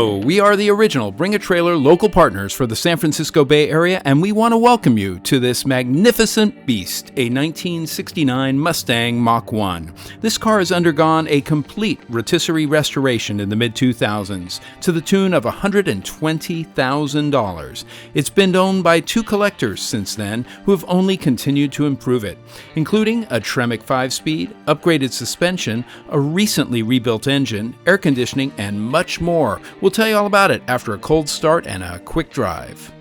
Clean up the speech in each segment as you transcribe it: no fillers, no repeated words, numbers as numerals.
Hello, we are the original Bring a Trailer local partners for the San Francisco Bay Area, and we want to welcome you to this magnificent beast, a 1969 Mustang Mach 1. This car has undergone a complete rotisserie restoration in the mid-2000s to the tune of $120,000. It's been owned by two collectors since then who have only continued to improve it, including a Tremec 5-speed, upgraded suspension, a recently rebuilt engine, air conditioning, and much more. We'll tell you all about it after a cold start and a quick drive.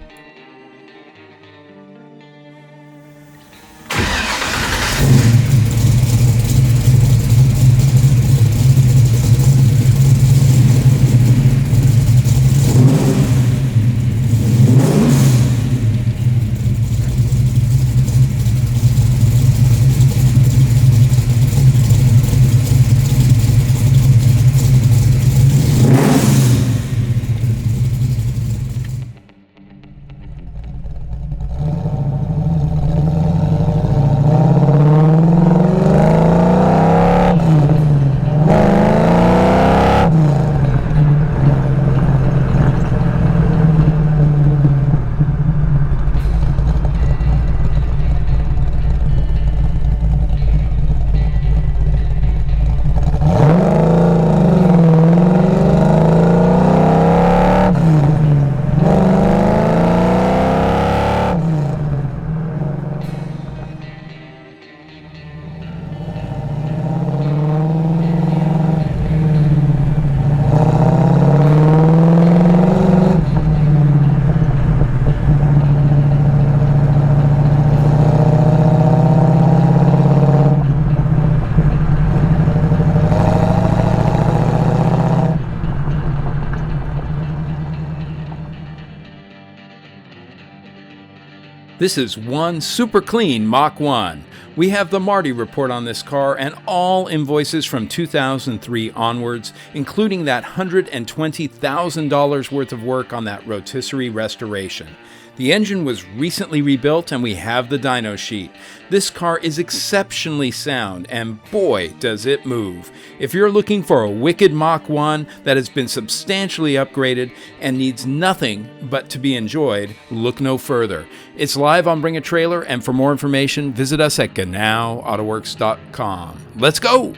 This is one super clean Mach 1. We have the Marti Report on this car and all invoices from 2003 onwards, including that $120,000 worth of work on that rotisserie restoration. The engine was recently rebuilt and we have the dyno sheet. This car is exceptionally sound and boy does it move. If you're looking for a wicked Mach 1 that has been substantially upgraded and needs nothing but to be enjoyed, look no further. It's live on Bring a Trailer, and for more information visit us at Genau, Autowerks.com. Let's go!